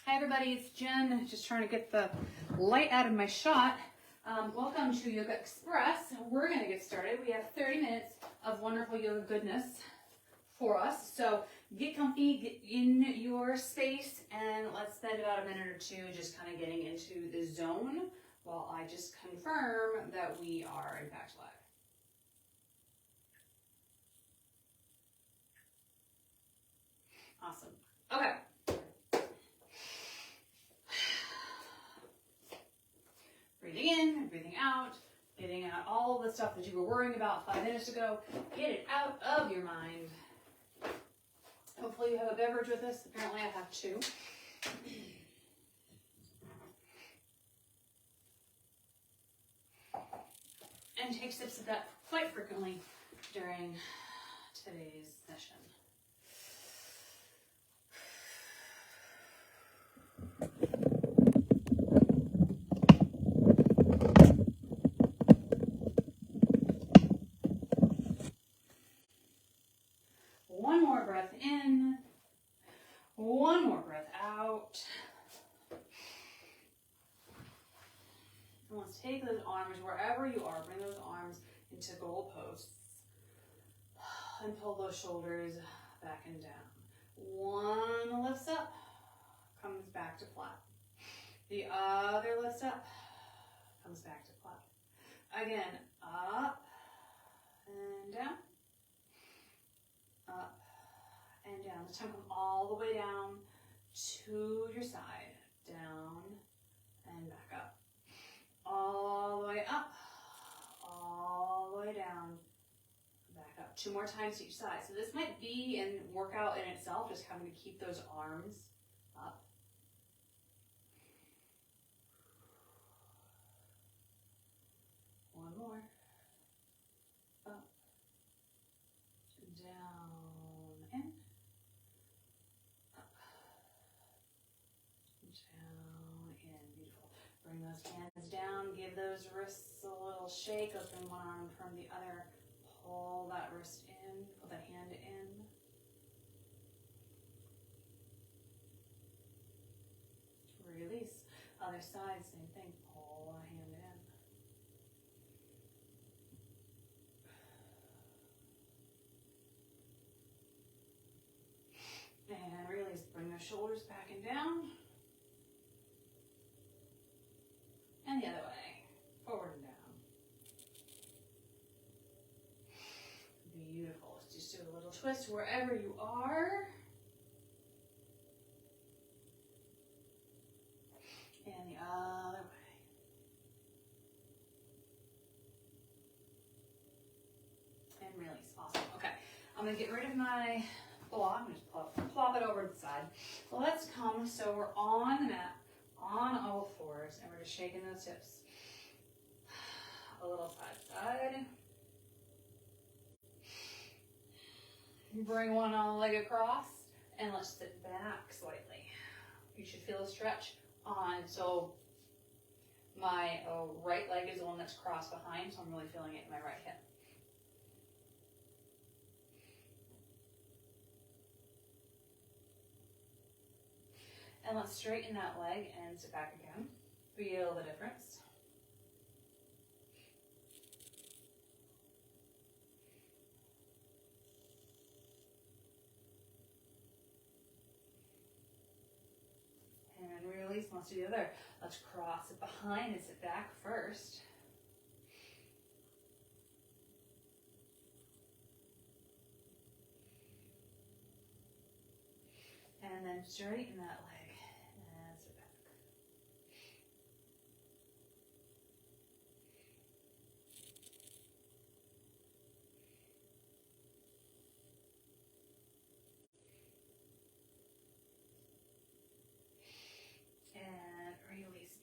Hi everybody, it's Jen, just trying to get the light out of my shot. Welcome to Yoga Express. We're going to get started. We have 30 minutes of wonderful yoga goodness for us. So get comfy, get in your space, and let's spend about a minute or two just kind of getting into the zone while I just confirm that we are in fact live. Awesome. Okay. Breathing in, breathing out, getting out all the stuff that you were worrying about 5 minutes ago. Get it out of your mind. Hopefully you have a beverage with us. Apparently I have two. And take sips of that quite frequently during today's session. One more breath in, one more breath out. And let's take those arms wherever you are, bring those arms into goal posts and pull those shoulders back and down. One lifts up, comes back to flat. The other lifts up, comes back to flat. Again, up and down. Up and down. This time come all the way down to your side. Down and back up. All the way up. All the way down. Back up. 2 more times to each side. So this might be a workout in itself, just having to keep those arms up. One more. Up. Down, in, up, down, in. Beautiful. Bring those hands down, give those wrists a little shake. Open one arm from the other. Pull that wrist in, pull that hand in. Release. Other side, same thing. Pull a hand in. And release, bring the shoulders back and down. And the other way, forward and down. Beautiful. Let's just do a little twist wherever you are. And the other way. And release. Awesome. Okay. I'm going to get rid of my block. I'm just plop it over to the side. Let's come, so we're on the mat, on all fours, and we're just shaking those hips. A little side to side. Bring one leg across, and let's sit back slightly. You should feel a stretch on, so my right leg is the one that's crossed behind, so I'm really feeling it in my right hip. And let's straighten that leg and sit back again. Feel the difference. And release. Let's do the other. Let's cross it behind and sit back first. And then straighten that leg.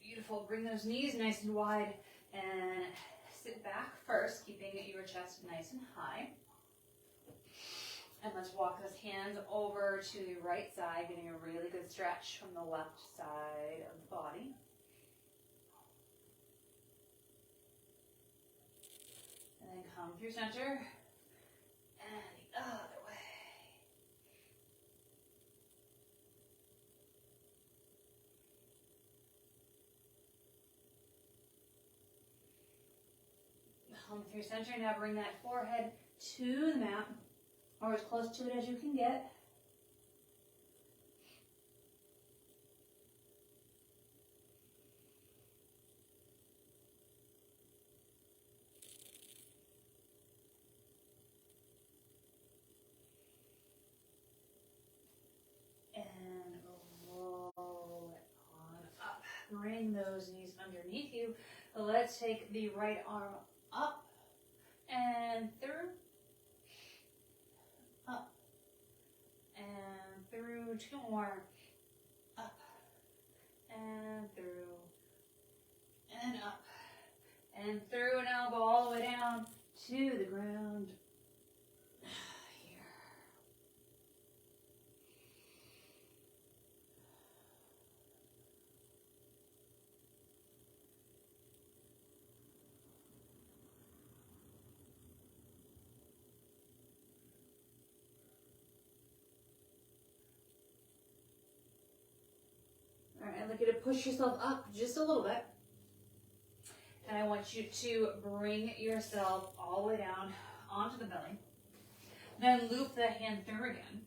Beautiful. Bring those knees nice and wide and sit back first, keeping your chest nice and high. And let's walk those hands over to the right side, getting a really good stretch from the left side of the body. And then come through center and the other way. Home through center. Now bring that forehead to the mat, or as close to it as you can get. And roll it on up. Bring those knees underneath you. Let's take the right arm up and through. Up and through. Two more. Up and through. And up and through. Now go all the way down to the ground. I'd like you to push yourself up just a little bit. And I want you to bring yourself all the way down onto the belly. Then loop the hand through again.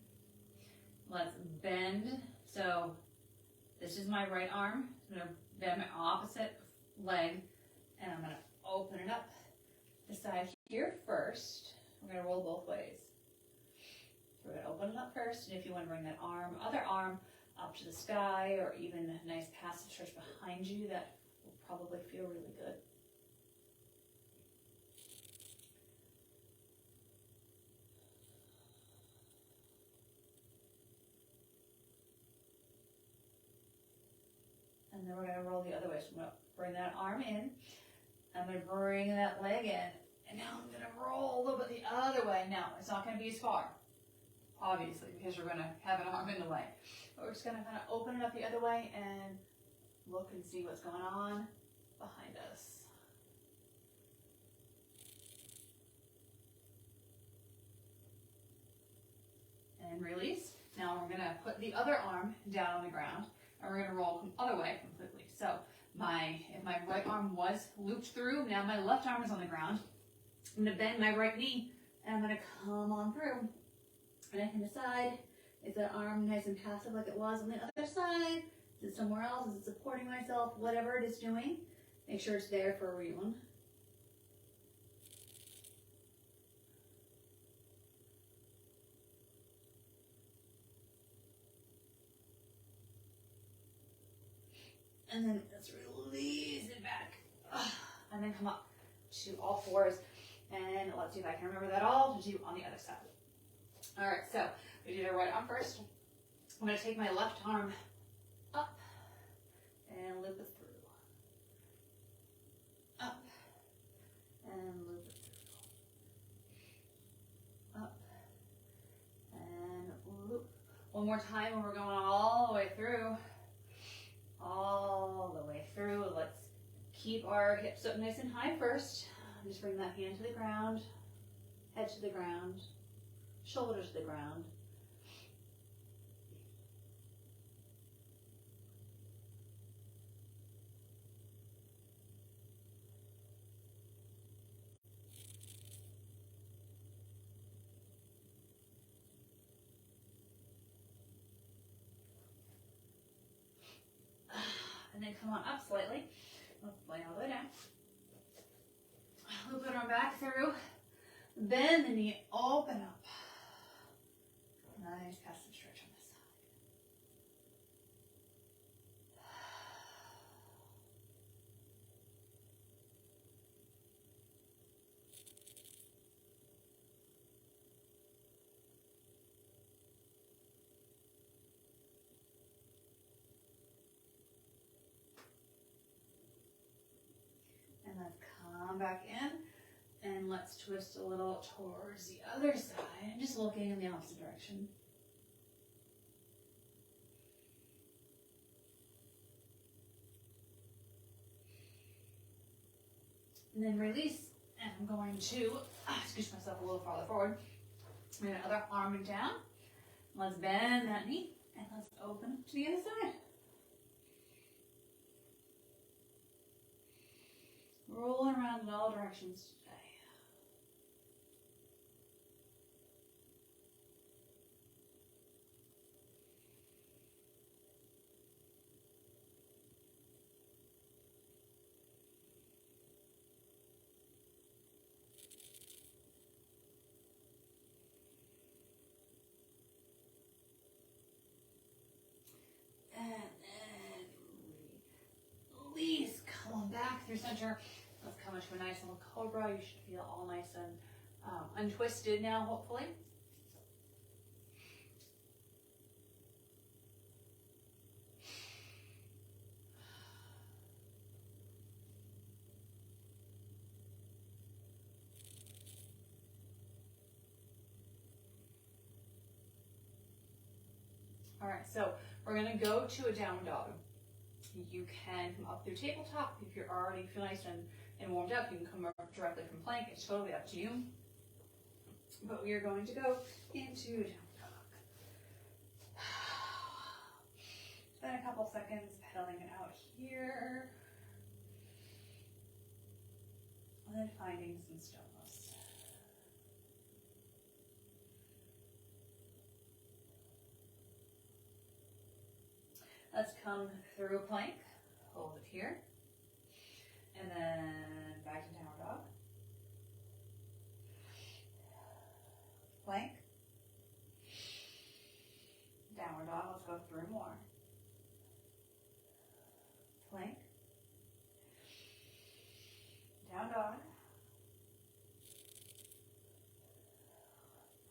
Let's bend. So this is my right arm. I'm going to bend my opposite leg. And I'm going to open it up the side here first. We're going to roll both ways. So we're going to open it up first. And if you want to bring that arm, other arm, up to the sky, or even a nice passive stretch behind you, that will probably feel really good. And then we're going to roll the other way. So I'm going to bring that arm in. I'm going to bring that leg in. And now I'm going to roll a little bit the other way. Now, it's not going to be as far, obviously, because you're going to have an arm in the way. But we're just going to kind of open it up the other way and look and see what's going on behind us. And release. Now we're going to put the other arm down on the ground, and we're going to roll the other way completely. So if my right arm was looped through, now my left arm is on the ground. I'm going to bend my right knee, and I'm going to come on through. And I can decide, is that arm nice and passive like it was on the other side? Is it somewhere else? Is it supporting myself? Whatever it is doing, make sure it's there for a reason. And then let's release it back. And then come up to all fours. And let's see if I can remember that all to do on the other side. All right, so we did our right arm first. I'm going to take my left arm up and loop it through. Up and loop it through. Up and loop. One more time when we're going all the way through. All the way through. Let's keep our hips up nice and high first. Just bring that hand to the ground, head to the ground, shoulders to the ground. And then come on up slightly. Let's lay all the way down. Loop it on back through. Bend the knee, open up. Nice passive stretch on this side. And let's come back in. And let's twist a little towards the other side, just looking in the opposite direction. And then release, and I'm going to scooch myself a little farther forward. Bring the other arm down. Let's bend that knee, and let's open to the other side. Rolling around in all directions today. through center. Let's come into a nice little cobra. You should feel all nice and untwisted now, hopefully. All right, so we're gonna go to a down dog. You can come up through tabletop. If you're already feel nice and warmed up, you can come up directly from plank. It's totally up to you. But we are going to go into down dog. Spend a couple seconds pedaling it out here. And then finding some stillness. Let's come through plank, hold it here, and then back to downward dog. Plank, downward dog, let's go through more. Plank, down dog,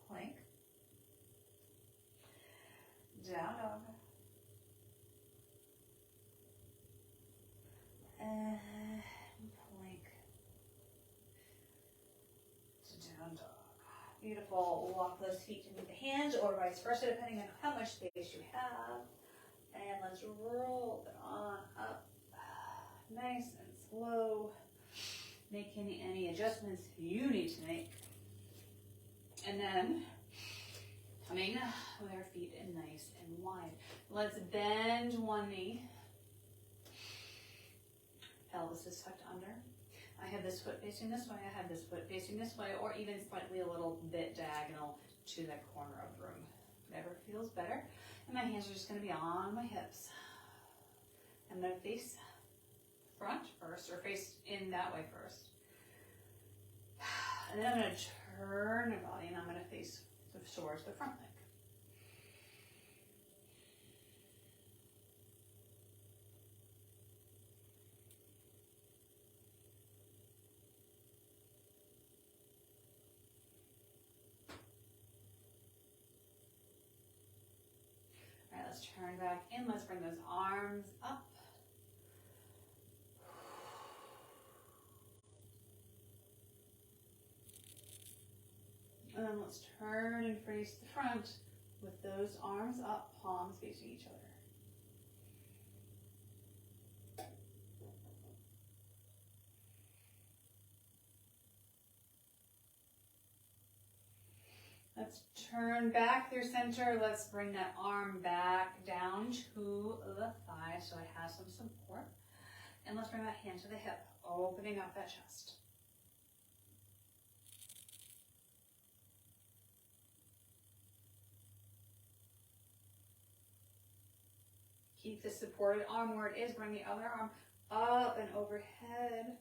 plank, down dog. And plank to down dog. Beautiful. Walk those feet to meet the hands or vice versa, depending on how much space you have. And let's roll it on up. Nice and slow. Making any adjustments you need to make. And then coming with our feet in nice and wide. Let's bend one knee. Pelvis is tucked under. I have this foot facing this way, I have this foot facing this way, or even slightly a little bit diagonal to that corner of the room. Whatever feels better. And my hands are just going to be on my hips. I'm going to face front first, or face in that way first. And then I'm going to turn my body, and I'm going to face towards the front leg. Let's turn back in. Let's bring those arms up. And then let's turn and face the front with those arms up, palms facing each other. Let's turn back through center. Let's bring that arm back down to the thigh so it has some support. And let's bring that hand to the hip, opening up that chest. Keep the supported arm where it is. Bring the other arm up and overhead.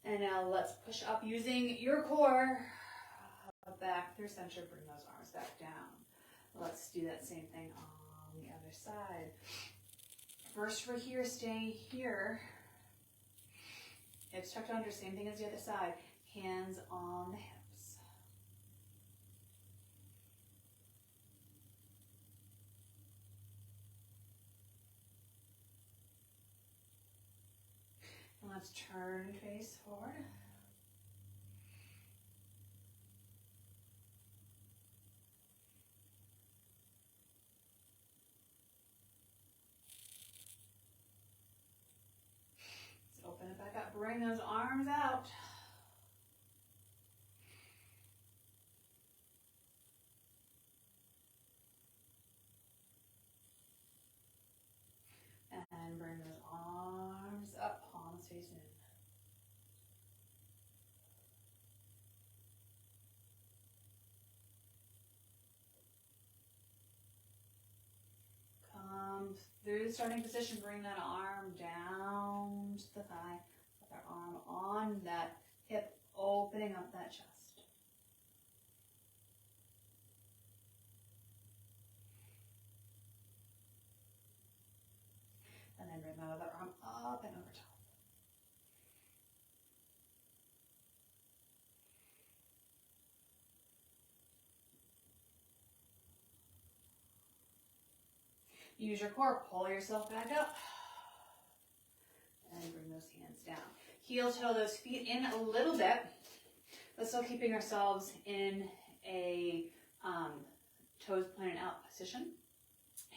And now let's push up using your core. Back through center, bring those arms back down. Let's do that same thing on the other side. First we're here, staying here. Hips tucked under, same thing as the other side. Hands on the hips. And let's turn and face forward. Let's open it back up. Bring those arms out. And bring those arms up, palms facing in. Come through the starting position, bring that arm down to the thigh, with our arm on that hip, opening up that chest. Use your core, pull yourself back up. And bring those hands down. Heel toe those feet in a little bit, but still keeping ourselves in a toes pointed out position.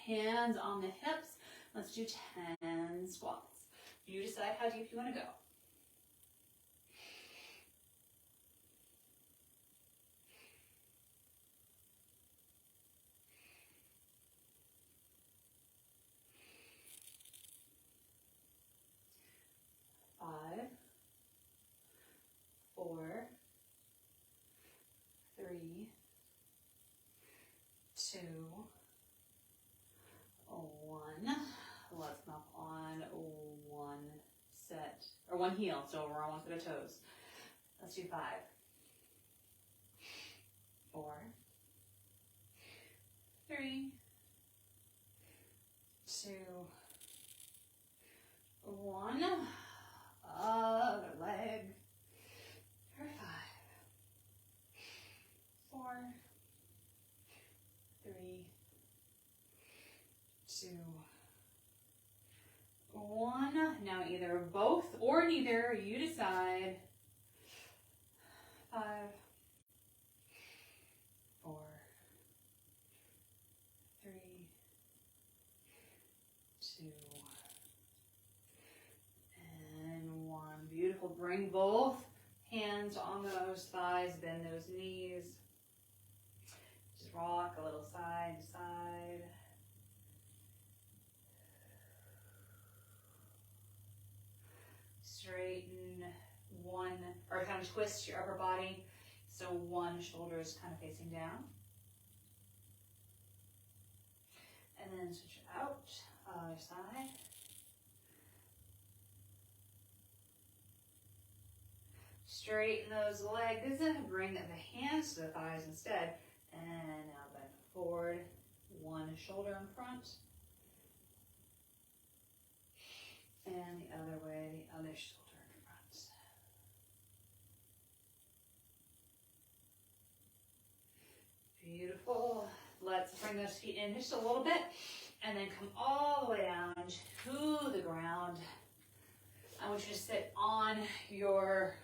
Hands on the hips. Let's do 10 squats. You decide how deep you want to go. 5, 4, 3, 2, 1. Let's come up on one set, or one heel, so we're on one set of toes. Let's do 5, 4, 3, 2, 1. Other leg. 5, 4, 3, 2, 1. Now either both or neither, you decide. 5, 4, 3, 2, and 1. Beautiful. Bring both hands on those thighs, bend those knees. Just rock a little side to side. Straighten one, or kind of twist your upper body so one shoulder is kind of facing down. And then switch it out, other side. Straighten those legs, bring the hands to the thighs instead. And now bend forward, one shoulder in front. And the other way, the other shoulder in front. Beautiful. Let's bring those feet in just a little bit and then come all the way down to the ground. I want you to sit on your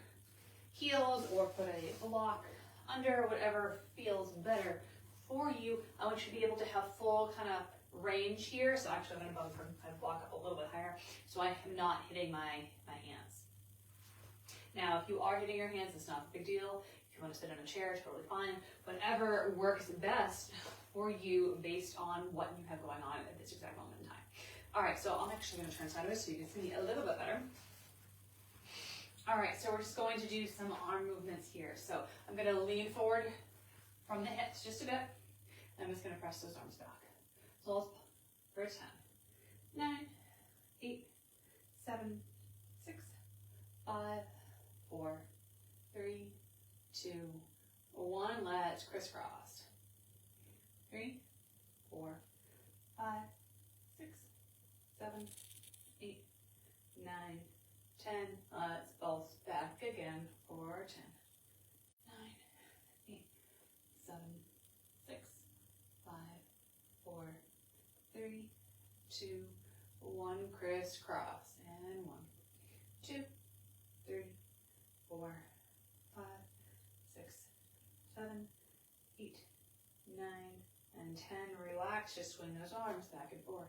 heels or put a block under, whatever feels better for you. I want you to be able to have full kind of range here. So actually I'm going to bump my block up a little bit higher so I am not hitting my hands. Now if you are hitting your hands, it's not a big deal. If you want to sit in a chair, totally fine. Whatever works best for you based on what you have going on at this exact moment in time. All right, so I'm actually going to turn sideways so you can see me a little bit better. All right, so we're just going to do some arm movements here. So I'm going to lean forward from the hips just a bit. And I'm just going to press those arms back. So let's for 10, 9, 8, 7, 6, 5, 4, 3, 2, 1. Let's crisscross. 3, 4, 5, 6, 7, 8, 9, 10. Let's pulse back again for 10, 9, 8, 7, 6, 5, 4, 3, 2, 1. Crisscross. And 1, 2, 3, 4, 5, 6, 7, 8, 9, and 10. Relax. Just swing those arms back and forth.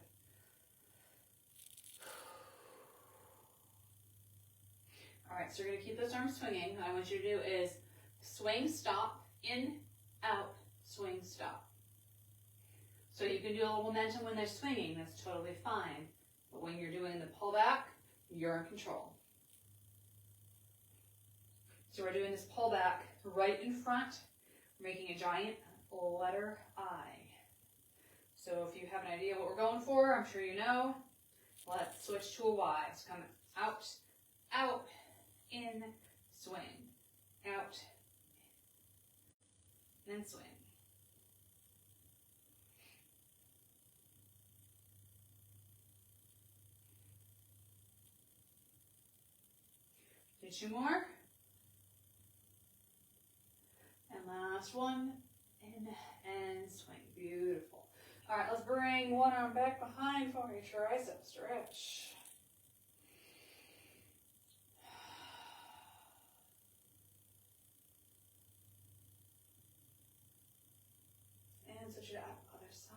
All right, so you're going to keep those arms swinging. What I want you to do is swing, stop, in, out, swing, stop. So you can do a little momentum when they're swinging. That's totally fine. But when you're doing the pullback, you're in control. So we're doing this pullback right in front. We're making a giant letter I. So if you have an idea what we're going for, I'm sure you know. Let's switch to a Y. So come out, out, in, swing, out, and swing. Do 2 more. And last one, in and swing. Beautiful. All right, let's bring one arm back behind for your tricep stretch. And switch it out other side.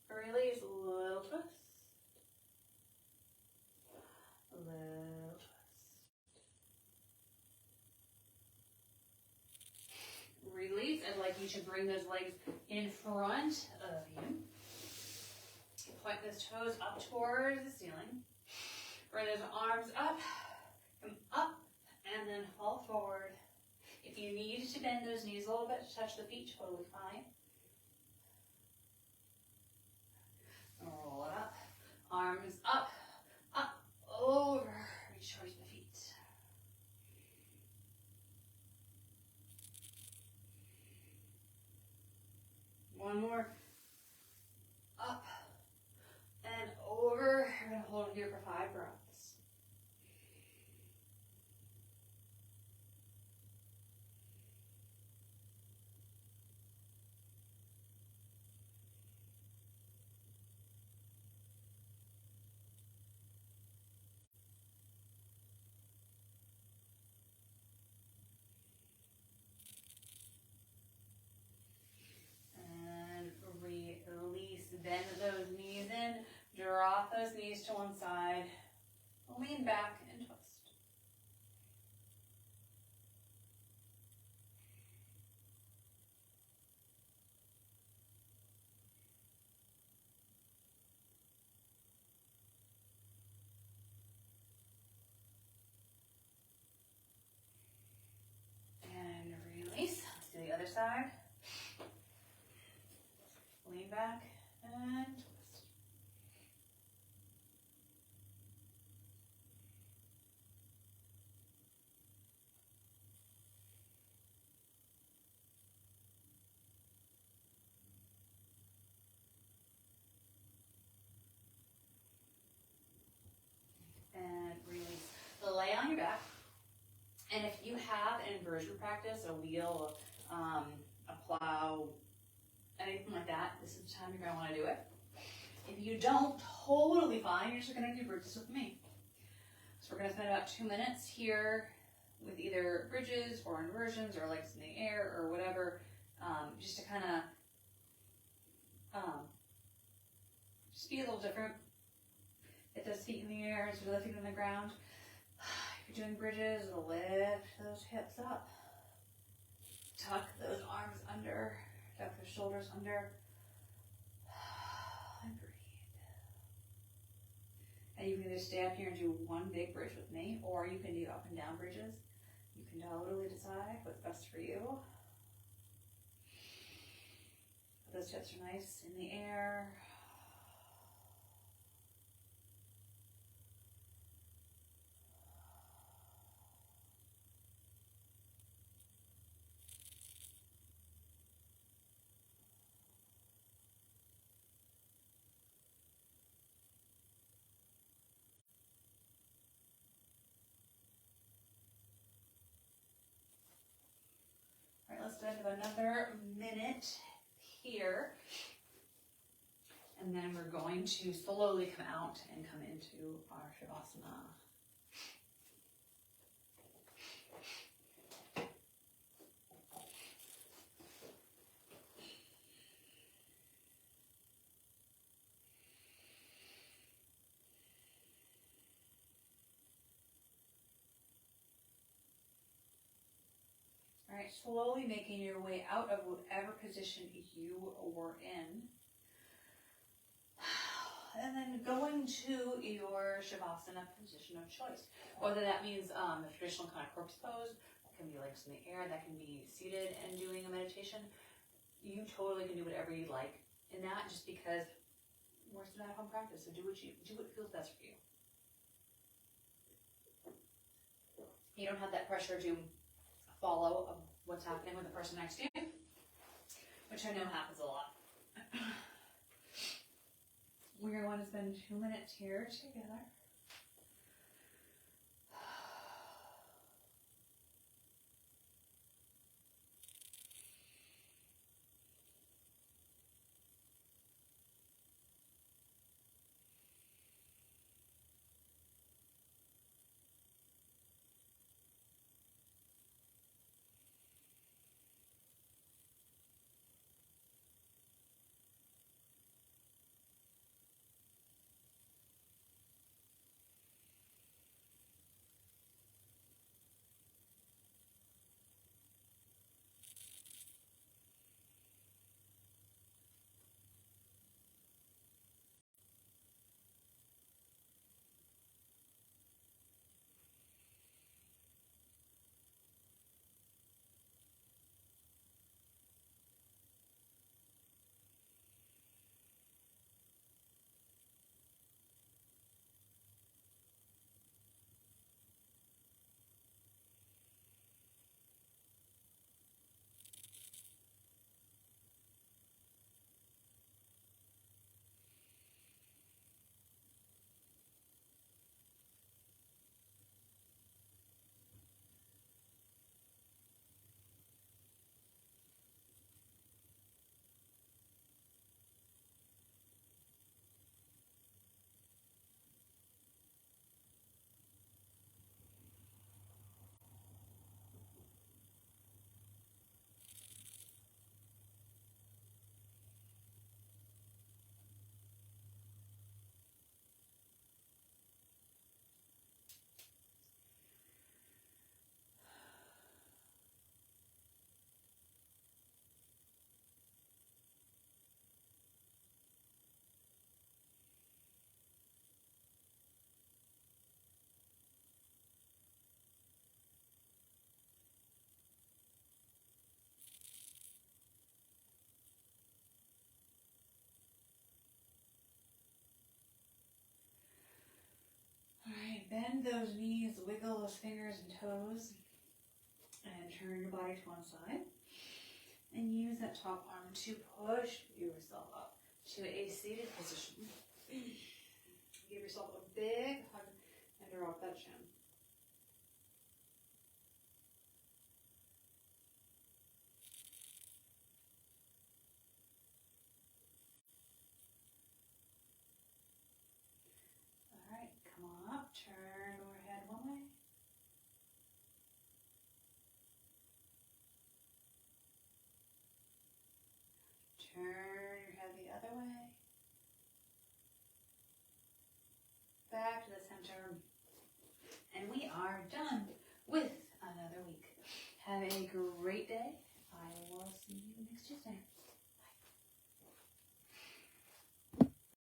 Release, a little twist. A little twist. Release. I'd like you to bring those legs in front of you. Point those toes up towards the ceiling. Bring those arms up, come up, and then fall forward. If you need to bend those knees a little bit to touch the feet, totally fine. Roll it up. Arms up, up, over. Reach towards the feet. One more. Up and over. You're going to hold it here for 5 breaths. Bend those knees in, drop those knees to one side, lean back and twist. And release. Let's do the other side. Lean back. And twist. And release. Lay on your back. And if you have an inversion practice, a wheel, a plow, anything like that, this is the time you're going to want to do it. If you don't, totally fine. You're just going to do bridges with me. So we're going to spend about 2 minutes here with either bridges or inversions or legs in the air or whatever, just to kind of just be a little different. Get those feet in the air instead of the feet on the ground. If you're doing bridges, lift those hips up. Tuck those arms under. Tuck the shoulders under, and breathe. And you can either stay up here and do one big bridge with me, or you can do up and down bridges. You can totally decide what's best for you. Those hips are nice in the air. Let's do another minute here. And then we're going to slowly come out and come into our Shavasana. All right, slowly making your way out of whatever position you were in. And then going to your Shavasana position of choice. Whether that means the traditional kind of corpse pose, that can be legs in the air, that can be seated and doing a meditation. You totally can do whatever you like in that, just because we're still at home practice, so do what feels best for you. You don't have that pressure to follow of what's happening with the person next to you, which I know happens a lot. We're going to spend 2 minutes here together. bend those knees, wiggle those fingers and toes, and turn your body to one side. And use that top arm to push yourself up to a seated position. Give yourself a big hug and drop that chin. All right, come on up, turn your head one way. Turn your head the other way. Back to the center. And we are done with another week. Have a great day. I will see you next Tuesday.